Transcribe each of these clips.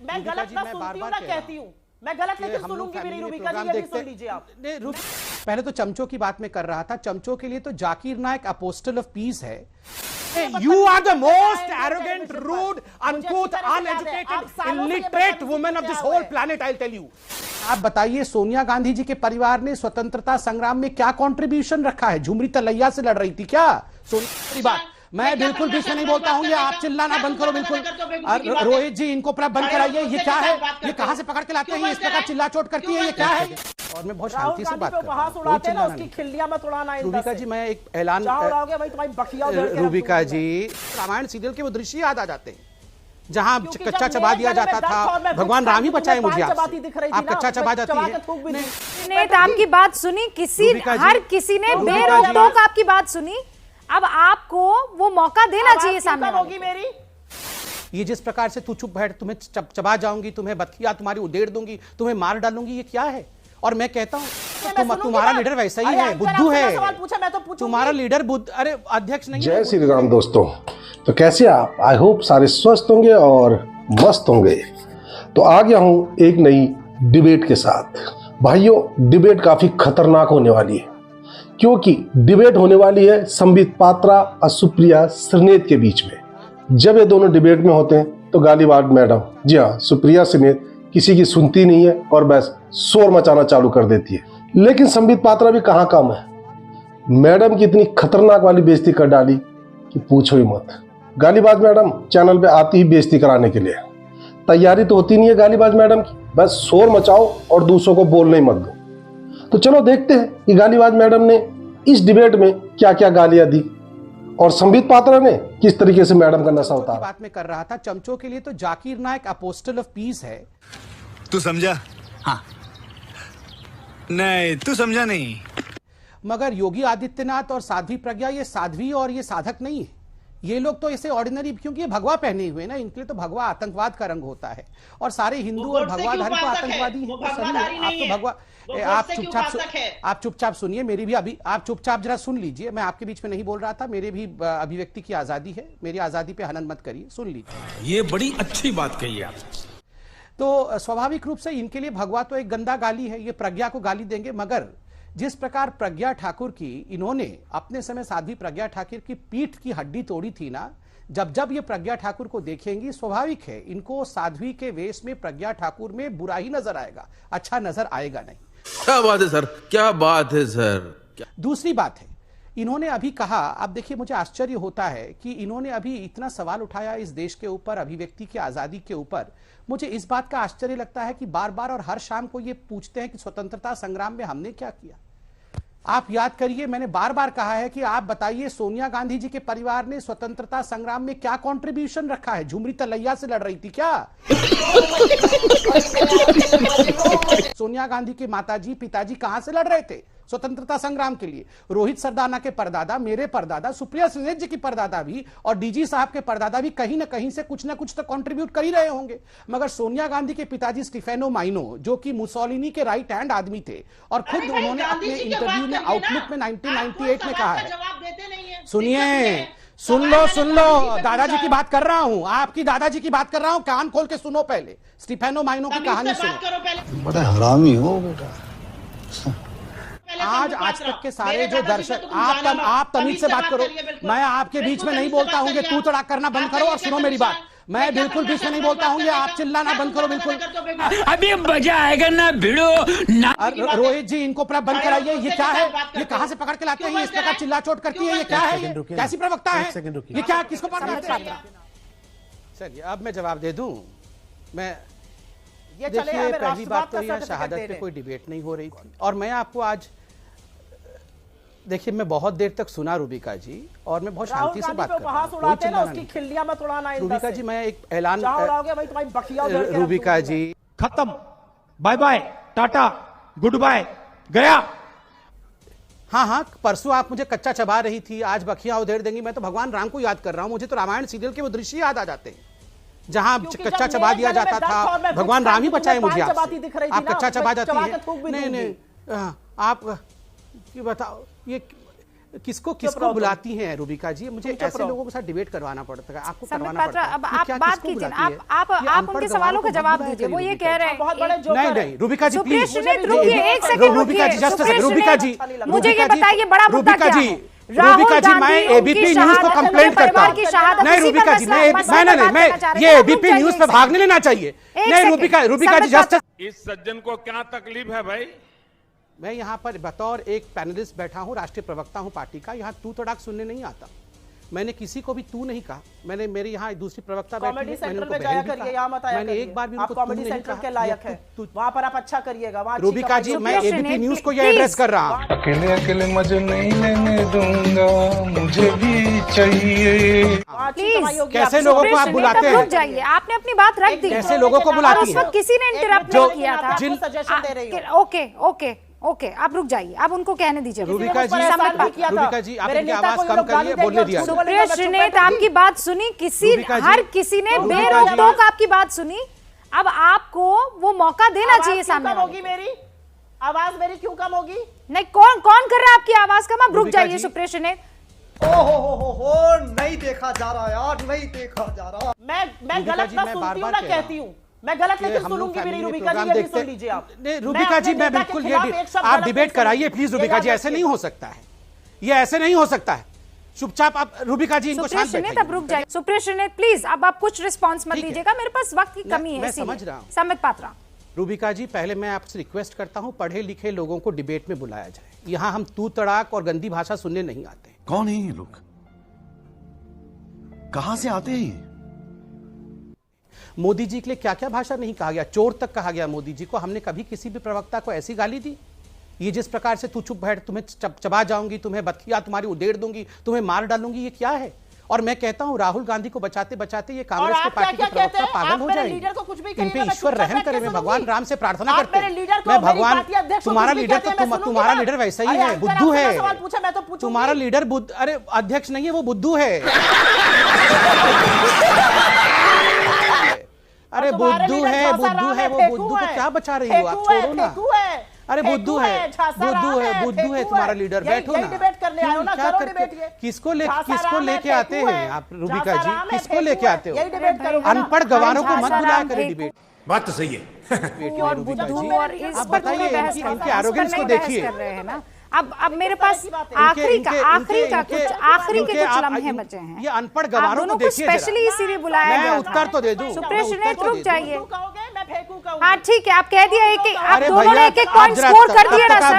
मैं गलत ना सुनती हूं ना कहती हूं। मैं गलत नहीं सुनूंगी मेरी रूबिका जी, ये भी सुन लीजिए आप। पहले तो चमचों की बात मैं कर रहा था। चमचों के लिए तो Zakir Naik apostle of peace है। You are the most arrogant, rude, uncouth, uneducated, illiterate woman of this whole planet, I'll tell you. आप बताइए, सोनिया गांधी जी के परिवार ने स्वतंत्रता संग्राम में क्या कंट्रीब्यूशन रखा है? झुमरी तलैया से लड़ रही थी क्या? सोनिया की बात मैं बिल्कुल बीच में नहीं बोलता हूं। ये आप चिल्लाना बंद करो बिल्कुल। रोहित जी, इनको पूरा बंद कराइए। ये क्या है? ये कहां से पकड़ के लाते हैं? इस प्रकार चिल्ला चोट करती है, ये क्या है? और मैं बहुत शांति से बात कर रहा हूं। रूबिका जी, मैं एक ऐलान, रूबिका जी, रामायण सीरियल के वो दृश्य याद आ जाते हैं जहां कच्चा चबा दिया जाता था। भगवान राम ही बचाए मुझे आपसे। आप कच्चा चबा जाती है। आपकी बात सुनी, हर किसी ने बेरोक-टोक आपकी बात सुनी। अब आपको वो मौका देना चाहिए सामने होगी मेरी। ये जिस प्रकार से तू चुप बैठ, तुम्हें चबा जाऊंगी, तुम्हें बतिया तुम्हारी उधेड़ दूंगी, तुम्हें मार डालूंगी, ये क्या है? और मैं कहता हूं तुम्हारा लीडर वैसा ही है, बुद्धू है तुम्हारा लीडर। अरे अध्यक्ष नहीं। जय श्री राम दोस्तों, तो कैसे आप? आई होप सारे स्वस्थ होंगे और मस्त होंगे। तो आ गया हूं एक नई डिबेट के साथ। भाइयों, डिबेट काफी खतरनाक होने वाली है, क्योंकि डिबेट होने वाली है संबित पात्रा और सुप्रिया श्रीनेत के बीच में। जब ये दोनों डिबेट में होते हैं तो गालीबाग मैडम, जी हाँ, सुप्रिया श्रीनेत किसी की सुनती नहीं है और बस शोर मचाना चालू कर देती है। लेकिन संबित पात्रा भी कहाँ कम है। मैडम की इतनी खतरनाक वाली बेइज्जती कर डाली कि पूछो ही मत। गालीबाज मैडम चैनल पे आती ही बेइज्जती कराने के लिए। तैयारी तो होती नहीं है गालीबाज मैडम की, बस शोर मचाओ और दूसरों को बोलने ही मत दो। तो चलो देखते हैं कि गालीबाज मैडम ने इस डिबेट में क्या क्या गालियां दी और संबित पात्रा ने किस तरीके से मैडम का नशा उतारा। बात में कर रहा था, चमचों के लिए तो Zakir Naik apostle of peace है। तू समझा? हाँ। नहीं, तू समझा नहीं। मगर योगी आदित्यनाथ और साध्वी प्रज्ञा, ये साध्वी और ये साधक नहीं है। ये लोग तो ऐसे ऑर्डिनरी, क्योंकि ये भगवा पहने हुए ना, इनके लिए तो भगवा आतंकवाद का रंग होता है। और सारे हिंदू और भगवाधारी तो आतंकवादी हैं। आप तो भगवा, आप चुपचाप सुनिए। मेरी भी अभी, आप चुपचाप जरा सुन लीजिए। मैं आपके बीच में नहीं बोल रहा था। मेरे भी अभिव्यक्ति की आजादी है। मेरी आजादी पे हनन मत करिए, सुन लीजिए। ये बड़ी अच्छी बात कही आप। तो स्वाभाविक रूप से इनके लिए भगवा तो एक गंदा गाली है। ये प्रज्ञा को गाली देंगे। मगर जिस प्रकार प्रज्ञा ठाकुर की इन्होंने अपने समय साध्वी प्रज्ञा ठाकुर की पीठ की हड्डी तोड़ी थी ना, जब ये प्रज्ञा ठाकुर को देखेंगी, स्वाभाविक है इनको साध्वी के वेश में प्रज्ञा ठाकुर में बुरा ही नजर आएगा, अच्छा नजर आएगा नहीं। क्या बात है सर, क्या बात है सर। दूसरी बात है, इन्होंने अभी कहा, अब देखिए मुझे आश्चर्य होता है कि इन्होंने अभी इतना सवाल उठाया इस देश के ऊपर, अभिव्यक्ति की आजादी के ऊपर। मुझे इस बात का आश्चर्य लगता है कि बार बार और हर शाम को ये पूछते हैं कि स्वतंत्रता संग्राम में हमने क्या किया। आप याद करिए, मैंने बार बार कहा है कि आप बताइए, सोनिया गांधी जी के परिवार ने स्वतंत्रता संग्राम में क्या कंट्रीब्यूशन रखा है? झुमरी तलैया से लड़ रही थी क्या? सोनिया गांधी के माताजी पिताजी कहां से लड़ रहे थे स्वतंत्रता संग्राम के लिए? रोहित सरदाना के परदादा, मेरे परदादा, सुप्रिया श्रीनेत जी की परदादा भी और डीजी साहब के परदादा भी कहीं ना कहीं से कुछ ना कुछ तो कंट्रीब्यूट कर ही रहे होंगे। मगर सोनिया गांधी के पिताजी स्टीफेनो माइनो, जो कि मुसोलिनी के राइट हैंड आदमी थे, और खुद उन्होंने अपने इंटरव्यू में आउटलुक में 1998 में कहा है, सुनिए, सुन लो, दादाजी की बात कर रहा हूं, आपकी दादाजी की बात कर रहा हूं, कान खोल के सुनो। पहले स्टीफेनो माइनो की कहानी सुनो। बड़ा हरामी हो बेटा। आज तक के सारे जो दर्शक, आप तमीज से बात करो। मैं आपके बीच में नहीं बोलता हूं कि तू तड़ाक करना बंद करो और सुनो मेरी बात। मैं बिल्कुल बीच में नहीं बोलता हूं, ये आप चिल्लाना बंद करो बिल्कुल। अभी मजा आएगा ना भिड़ो ना। रोहित जी, इनको पूरा बंद कराइए। ये क्या है? ये कहां से पकड़ के लाते हैं? इस प्रकार चिल्ला चोट करती है, ये क्या है? कैसी प्रवक्ता है ये? क्या, किसको पकड़ते हैं? चलिए अब मैं जवाब दे दूं। मैं देखिए, पहली बात तो यहाँ शहादत पे कोई डिबेट नहीं हो रही थी। और मैं आपको आज, देखिए, मैं बहुत देर तक सुना रूबिका जी, और मैं बहुत शांति से बात कर रहा हूं। रूबिका जी, मैं एक ऐलान, रूबिका जी, खत्म, bye bye, tata, goodbye, गया। हाँ, परसों आप मुझे कच्चा चबा रही थी, आज बखिया उधेड़ देंगी। मैं तो भगवान राम को याद कर रहा हूं। मुझे तो रामायण सीरियल के वो दृश्य याद आ जाते हैं जहां कच्चा चबा दिया जाता था। भगवान राम ही बचाए मुझे आपसे। आप कच्चा चबा जाती है। नहीं, आप बताओ, ये किसको बुलाती हैं रूबिका जी? मुझे ऐसे लोगों के साथ डिबेट करवाना पड़ता है, आपको करवाना पात्रा, पड़ता है। अब आप बात कीजिए, आप उनके सवालों का जवाब दीजिए। वो ये कह रहे हैं बहुत बड़े जोकर नहीं नहीं रूबिका जी प्लीज, रुकिए एक सेकंड, रूबिका जी जस्ट रूबिका जी मुझे ये बताइए बड़ा मुद्दा क्या है? रूबिका जी मैं एबीपी न्यूज को कंप्लेंट करता हूं। नहीं रूबिका जी मैं ये एबीपी न्यूज पे भाग नहीं लेना चाहिए। नहीं रूबिका जी जस्ट इस सज्जन को क्या तकलीफ है भाई? मैं यहाँ पर बतौर एक पैनलिस्ट बैठा हूँ, राष्ट्रीय प्रवक्ता हूँ पार्टी का। यहाँ तू तड़ाक सुनने नहीं आता। मैंने किसी को भी तू नहीं कहा। मैंने मेरे यहाँ दूसरी प्रवक्ता बैठी है, मैंने उनको बहन भी कहा। मैंने एक बार भी उनको तू नहीं कहा। के लायक है, वहाँ पर आप अच्छा करिएगा। रूबिका जी मैं एबीपी न्यूज को ये एड्रेस कर रहा हूँ। अकेले अकेले मजे नहीं लेने दूंगा, मुझे भी चाहिए। कैसे लोगों को आप बुलाते हैं? रुक जाइए, आपने अपनी बात रख दी। कैसे लोगों को बुलाती उस वक्त किसी ने इंटरप्ट नहीं किया था। सजेशन दे रही हूँ। ओके आप रुक जाइए, आप उनको कहने दीजिए। रूबिका जी आप इनकी आवाज कम करिए, बोलने दिया। सुप्रिया श्रीनेत आपकी बात सुनी, हर किसी ने बेरोक-टोक आपकी बात सुनी। अब आपको वो मौका देना चाहिए सामने वाले। होगी मेरी आवाज मेरी क्यों कम होगी? नहीं कौन कर रहा है आपकी आवाज कम? आप रुक जाइए सुप्रिया श्रीनेत। हो नहीं देखा जा रहा यार, नहीं देखा जा रहा। मैं गलत ना सुनती हूँ ना कहती हूँ। मैं गलत लेकिन सुनूंगी भी नहीं। रूबिका जी ये भी सुन लीजिए आप। नहीं रूबिका जी मैं बिल्कुल ये आप डिबेट कराइए प्लीज रूबिका जी। ऐसे नहीं हो सकता है, ये ऐसे नहीं हो सकता है। चुपचाप आप रूबिका जी इनको शांत बैठाइए। अब रुक जाइए सुप्रिया श्रीनेत प्लीज। अब आप कुछ रिस्पांस मत दीजिएगा, मेरे पास वक्त की कमी है। मैं समझ रहा हूँ संबित पात्रा। रूबिका जी पहले मैं आपसे रिक्वेस्ट करता हूँ, पढ़े लिखे लोगों को डिबेट में बुलाया जाए। यहाँ हम तू तड़ाक और गंदी भाषा सुनने नहीं आते। कौन है ये लोग? कहां से आते हैं? मोदी जी के लिए क्या क्या भाषा नहीं कहा गया, चोर तक कहा गया मोदी जी को। हमने कभी किसी भी प्रवक्ता को ऐसी गाली दी? ये जिस प्रकार से तू चुप बैठ, तुम्हें चबा जाऊंगी, तुम्हें बत्तियां तुम्हारी उधेड़ दूंगी, तुम्हें मार डालूंगी, ये क्या है? और मैं कहता हूं राहुल गांधी को बचाते बचाते ये कांग्रेस के पार्टी के प्रवक्ता पागल हो जाएंगे। इन पे ईश्वर रहम करे। मैं भगवान राम से प्रार्थना करते हैं। मैं भगवान तुम्हारा लीडर तो तुम्हारा लीडर वैसा ही है, बुद्धू है। तुम्हारा लीडर बुद्ध, अरे अध्यक्ष नहीं है वो, बुद्धू है। अरे बुद्धू है वो बुद्धू को क्या बचा रही हो आप? छोड़ो ना। अरे बुद्धू है तुम्हारा लीडर। बैठो ना, क्या करते? किसको लेके आते हैं आप रूबिका जी? किसको लेके आते हो? अनपढ़ गवारों को मत बुलाया करें डिबेट। बात तो सही है। आप बताइए इनके एरोगेंस को देखिए। अब मेरे पास आखिरी के कुछ लम्हे बचे हैं। ये अनपढ़ गवारों को देखिए। स्पेशली इसीलिए बुलाया गया था। मैं उत्तर तो दे दूं। सुप्रिया श्रीनेत रुक जाइए। हाँ ठीक है, आप कह दिया आप दोनों ने एक पॉइंट स्कोर कर दिए ना सर।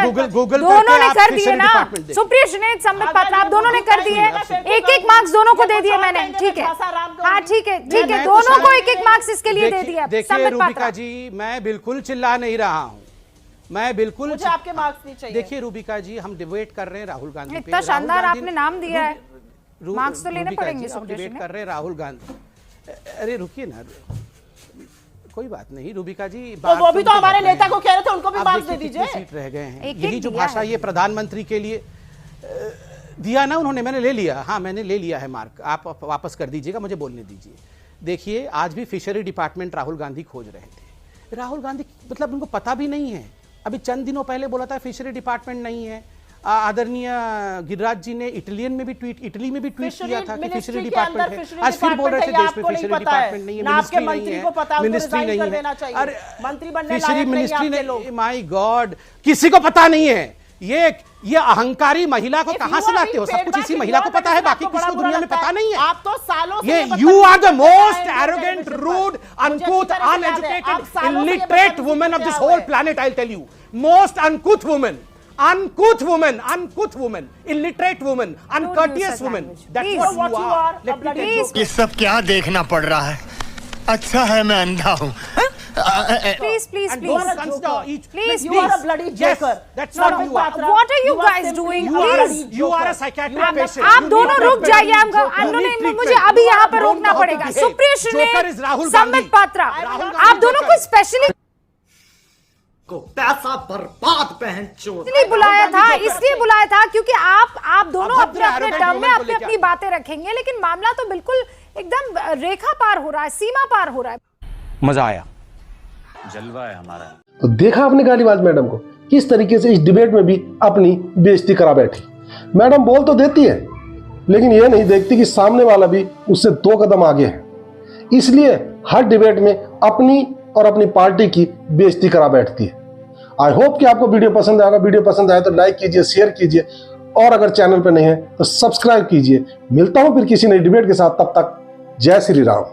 दोनों ने कर दिए ना। सुप्रिया श्रीनेत संबित पात्रा आप दोनों ने कर दिए। एक मार्क्स दोनों को दे दिए मैंने। ठीक है, हाँ ठीक है दोनों को एक मार्क्स इसके लिए दे दिया। देखिए रूबिका जी मैं बिल्कुल चिल्ला नहीं रहा हूँ, मैं बिल्कुल मुझे आपके मार्क्स नहीं चाहिए। देखिए रूबिका जी हम डिबेट कर रहे हैं राहुल गांधी पे। इतना शानदार आपने नाम दिया है, मार्क्स तो लेने पड़ेंगे। हम डिबेट कर रहे हैं राहुल गांधी। अरे रुकिए ना, कोई बात नहीं रूबिका जी। वो भी तो हमारे नेता को कह रहे थे, उनको भी मार्क्स दे दीजिए। सीट रह गए हैं। यही जो भाषा ये प्रधानमंत्री के लिए दिया ना उन्होंने, मैंने ले लिया। हाँ मैंने ले लिया है मार्क, आप वापस कर दीजिएगा, मुझे बोलने दीजिए। देखिए आज भी फिशरी डिपार्टमेंट राहुल गांधी खोज रहे थे। राहुल गांधी मतलब उनको पता भी नहीं है। अभी चंद दिनों पहले बोला था फिशरी डिपार्टमेंट नहीं है। आदरणीय गिरिराज जी ने इटली में भी ट्वीट किया था कि फिशरी डिपार्टमेंट है। आज फिर बोल रहे थे देश में फिशरी डिपार्टमेंट नहीं है, मिनिस्ट्री नहीं है। अरे फिशरी मिनिस्ट्री ने, माय गॉड किसी को पता नहीं है। ये अहंकारी महिला को कहां से लाते हो? सब कुछ इसी महिला को पता है, बाकी किसी को दुनिया में पता नहीं है। आप तो सालों से ये you are the most arrogant, rude, uncouth, uneducated, illiterate woman of this whole planet. I'll tell you, most uncouth woman, illiterate woman, uncourteous woman. That's what you are. Let me tell you. ये सब क्या देखना पड़ रहा है? अच्छा है मैं अंधा हूँ। Please. You are a bloody joker. That's not you are. What are you guys doing? You are a psychiatric patient. आप दोनों रुक जाइए। मुझे अभी यहाँ पर रोकना पड़ेगा। सुप्रिया श्रीनेत, संबित पात्रा, आप दोनों को स्पेशली को पैसा बर्बाद पहन चोर इसलिए बुलाया था क्योंकि आप दोनों अपने टर्म में अपनी बातें रखेंगे, लेकिन मामला तो बिल्कुल एकदम रेखा पार हो रहा है, सीमा पार हो रहा है। मजा आया, जलवा है हमारा। तो देखा आपने गालीबाज मैडम को किस तरीके से इस डिबेट में भी अपनी बेइज्जती करा बैठी। मैडम बोल तो देती है, लेकिन यह नहीं देखती कि सामने वाला भी उससे 2 कदम आगे है। इसलिए हर डिबेट में अपनी और अपनी पार्टी की बेइज्जती करा बैठती है। आई होप कि आपको वीडियो पसंद आएगा। वीडियो पसंद आए तो लाइक कीजिए, शेयर कीजिए, और अगर चैनल पर नहीं है तो सब्सक्राइब कीजिए। मिलता हूं फिर किसी नई डिबेट के साथ, तब तक जय श्री राम।